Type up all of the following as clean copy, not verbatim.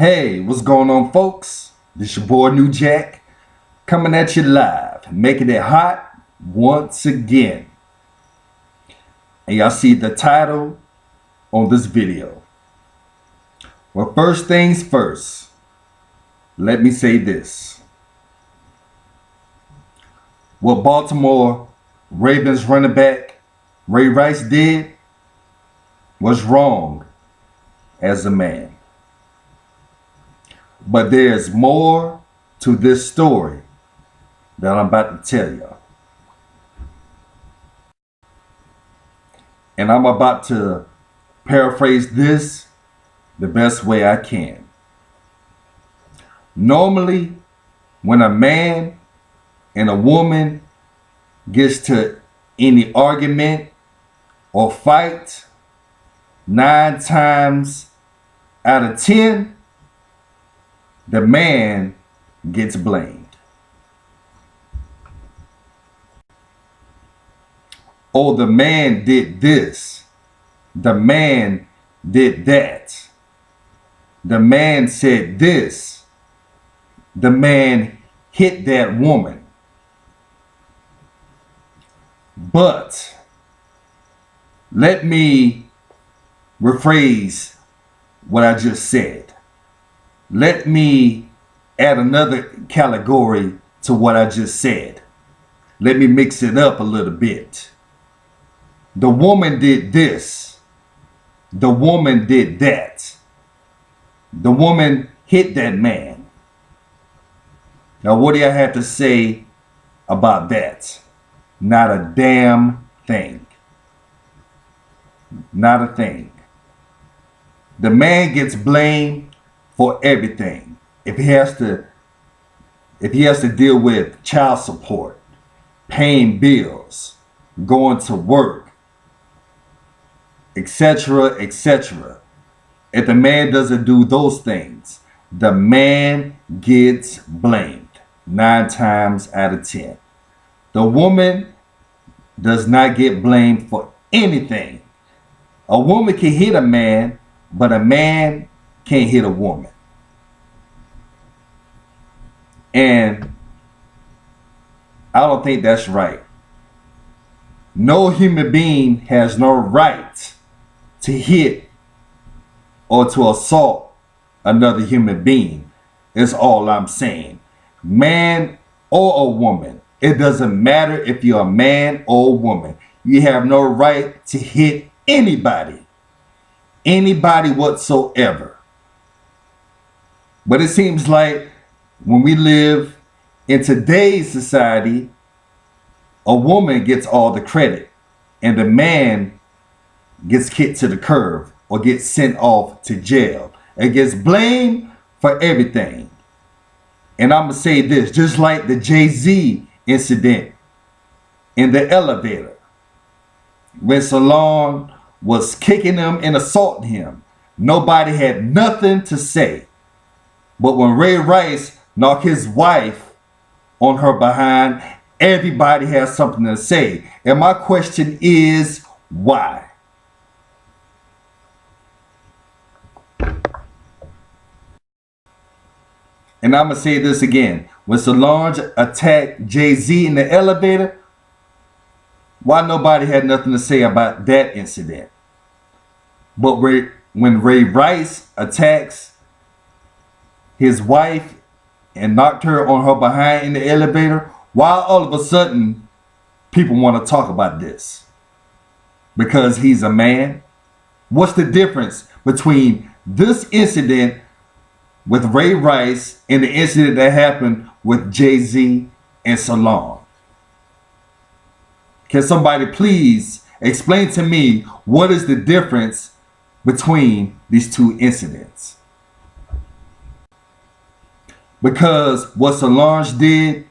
Hey, what's going on, folks? This your boy New Jack coming at you live, making it hot once again. And y'all see the title on this video. Well, first things first, let me say this. What Baltimore Ravens running back Ray Rice did was wrong as a man. But there's more to this story that I'm about to tell y'all. And I'm about to paraphrase this the best way I can. Normally, when a man and a woman gets to any argument or fight, 9 times out of 10, the man gets blamed. Oh, the man did this. The man did that. The man said this. The man hit that woman. But let me rephrase what I just said. Let me add another category to what I just said. Let me mix it up a little bit. The woman did this. The woman did that. The woman hit that man. Now, what do I have to say about that? Not a damn thing. Not a thing. The man gets blamed for everything. If he has to deal with child support, paying bills, going to work, etc., etc. If the man doesn't do those things, the man gets blamed 9 times out of 10. The woman does not get blamed for anything. A woman can hit a man, but a man can't hit a woman. And I don't think that's right. No human being has no right to hit or to assault another human being, is all I'm saying. Man or a woman, it doesn't matter if you're a man or a woman. You have no right to hit anybody whatsoever. But it seems like when we live in today's society, a woman gets all the credit and the man gets kicked to the curb or gets sent off to jail and gets blamed for everything. And I'm going to say this, just like the Jay-Z incident in the elevator, when Solange was kicking him and assaulting him, nobody had nothing to say. But when Ray Rice knocked his wife on her behind, everybody has something to say. And my question is, why? And I'm going to say this again. When Solange attacked Jay-Z in the elevator, why nobody had nothing to say about that incident? But when Ray Rice attacks his wife and knocked her on her behind in the elevator, why all of a sudden people want to talk about this? Because he's a man? What's the difference between this incident with Ray Rice and the incident that happened with Jay-Z and Solange? Can somebody please explain to me what is the difference between these two incidents? Because what Solange did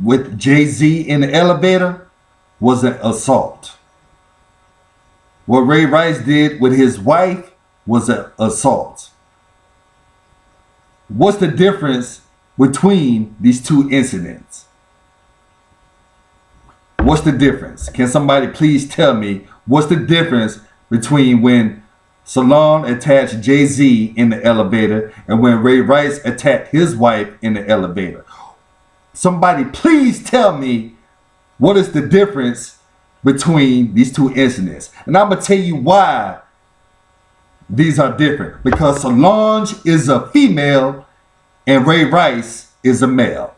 with Jay-Z in the elevator was an assault. What Ray Rice did with his wife was an assault. What's the difference between these two incidents? What's the difference? Can somebody please tell me what's the difference between when Solange attacked Jay-Z in the elevator, and when Ray Rice attacked his wife in the elevator. Somebody please tell me what is the difference between these two incidents. And I'm going to tell you why these are different. Because Solange is a female and Ray Rice is a male.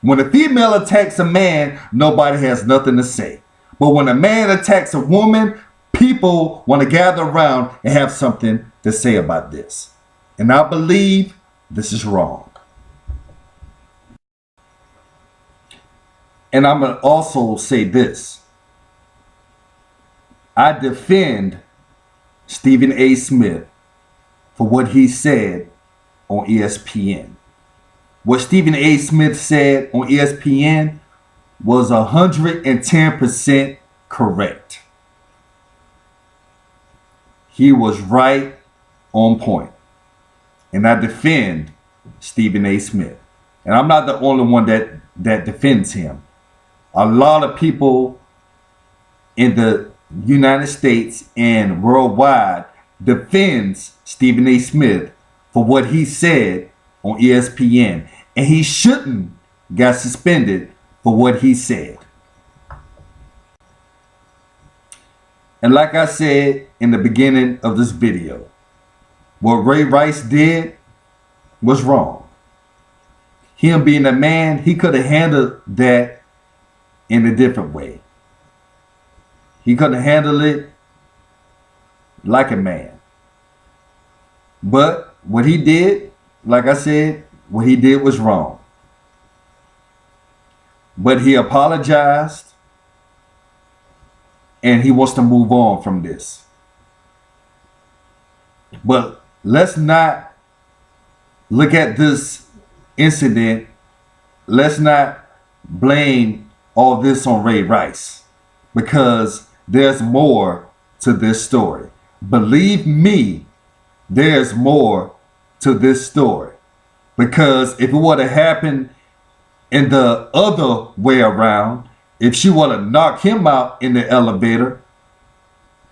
When a female attacks a man, nobody has nothing to say. But when a man attacks a woman, people want to gather around and have something to say about this. And I believe this is wrong. And I'm going to also say this. I defend Stephen A. Smith for what he said on ESPN. What Stephen A. Smith said on ESPN was 110% correct. He was right on point. And I defend Stephen A. Smith. And I'm not the only one that defends him. A lot of people in the United States and worldwide defends Stephen A. Smith for what he said on ESPN. And he shouldn't got suspended for what he said. And like I said in the beginning of this video, what Ray Rice did was wrong. Him being a man, he could have handled that in a different way. He could have handled it like a man. But what he did, like I said, what he did was wrong. But he apologized and he wants to move on from this. But let's not look at this incident. Let's not blame all this on Ray Rice, because there's more to this story. Believe me, there's more to this story. Because if it would have happened in the other way around, if she would have knocked him out in the elevator,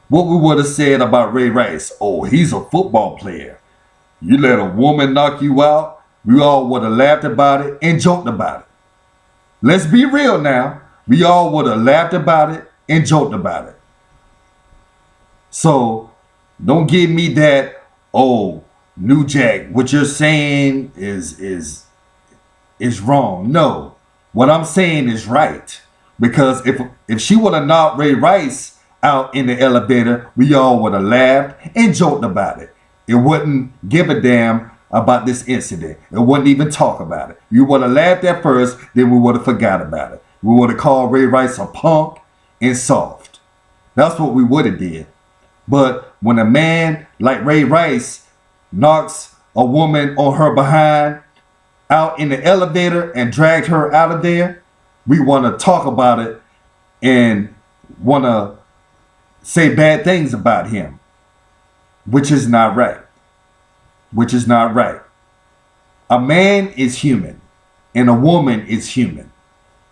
what we would have said about Ray Rice: oh, he's a football player. You let a woman knock you out, we all would have laughed about it and joked about it. Let's be real now. We all would have laughed about it and joked about it. So don't give me that, oh, New Jack, what you're saying is wrong. No, what I'm saying is right. Because if she would have knocked Ray Rice out in the elevator, we all would have laughed and joked about it. It wouldn't give a damn about this incident. It wouldn't even talk about it. You would have laughed at first, then we would have forgot about it. We would have called Ray Rice a punk and soft. That's what we would have did. But when a man like Ray Rice knocks a woman on her behind out in the elevator and dragged her out of there, we want to talk about it and want to say bad things about him, which is not right. Which is not right. A man is human and a woman is human.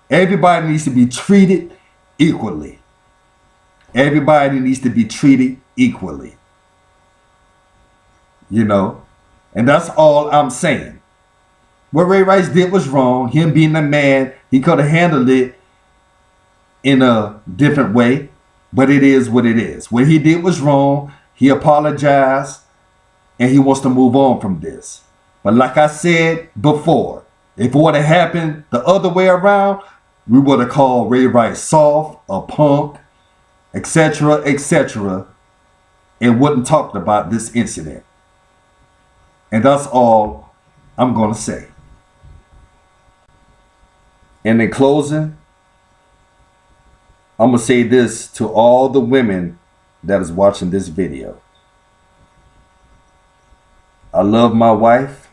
Everybody needs to be treated equally. Everybody needs to be treated equally. You know, and that's all I'm saying. What Ray Rice did was wrong. Him being a man, he could have handled it in a different way, but it is what it is. What he did was wrong. He apologized and he wants to move on from this. But like I said before, if it would have happened the other way around, we would have called Ray Rice soft, a punk, etc., etc., and wouldn't talk about this incident. And that's all I'm going to say. And in closing, I'm going to say this to all the women that is watching this video. I love my wife.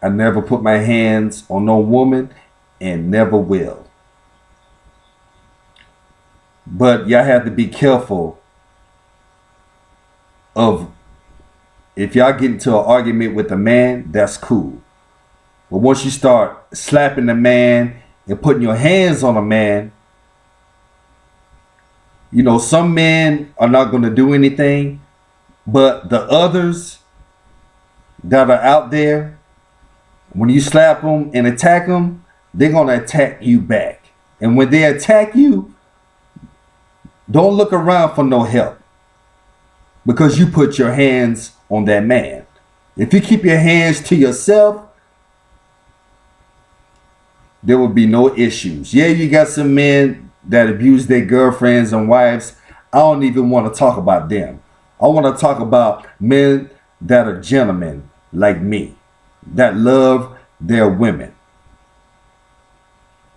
I never put my hands on no woman and never will. But y'all have to be careful of, if y'all get into an argument with a man, that's cool. But once you start slapping the man and putting your hands on a man, you know, some men are not going to do anything, But the others that are out there, when you slap them and attack them, they're going to attack you back. And when they attack you, don't look around for no help, because you put your hands on that man. If you keep your hands to yourself, there will be no issues. Yeah, you got some men that abuse their girlfriends and wives. I don't even want to talk about them. I want to talk about men that are gentlemen like me, that love their women.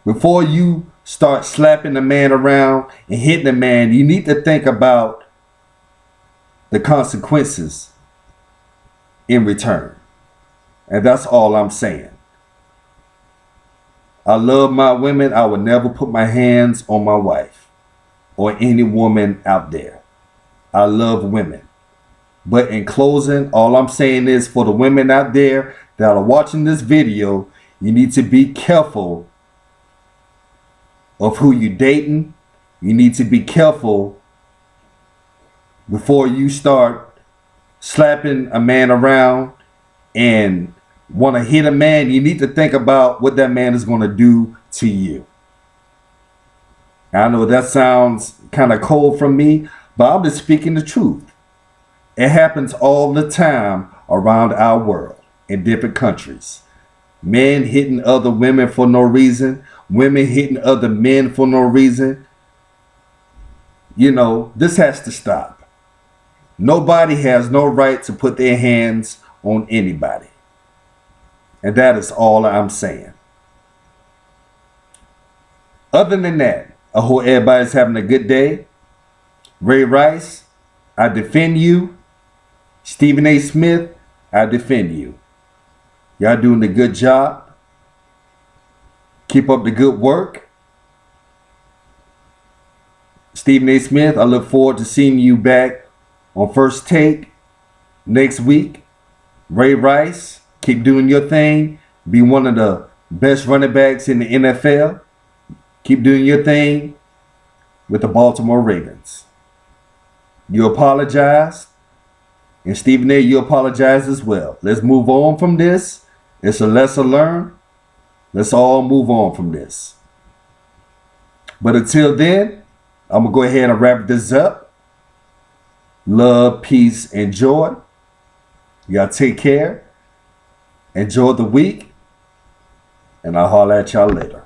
Before you start slapping a man around and hitting a man, you need to think about the consequences in return. And that's all I'm saying. I love my women. I would never put my hands on my wife or any woman out there. I love women. But in closing, all I'm saying is, for the women out there that are watching this video, you need to be careful of who you're dating. You need to be careful before you start slapping a man around and want to hit a man. You need to think about what that man is going to do to you. I know that sounds kind of cold from me, but I'm just speaking the truth. It happens all the time around our world in different countries. Men hitting other women for no reason. Women hitting other men for no reason. You know, this has to stop. Nobody has no right to put their hands on anybody. And that is all I'm saying. Other than that, I hope everybody's having a good day. Ray Rice, I defend you. Stephen A. Smith, I defend you. Y'all doing a good job. Keep up the good work. Stephen A. Smith, I look forward to seeing you back on First Take next week. Ray Rice, keep doing your thing. Be one of the best running backs in the NFL. Keep doing your thing with the Baltimore Ravens. You apologize. And Stephen A., you apologize as well. Let's move on from this. It's a lesson learned. Let's all move on from this. But until then, I'm going to go ahead and wrap this up. Love, peace, and joy. Y'all take care. Enjoy the week. And I'll holler at y'all later.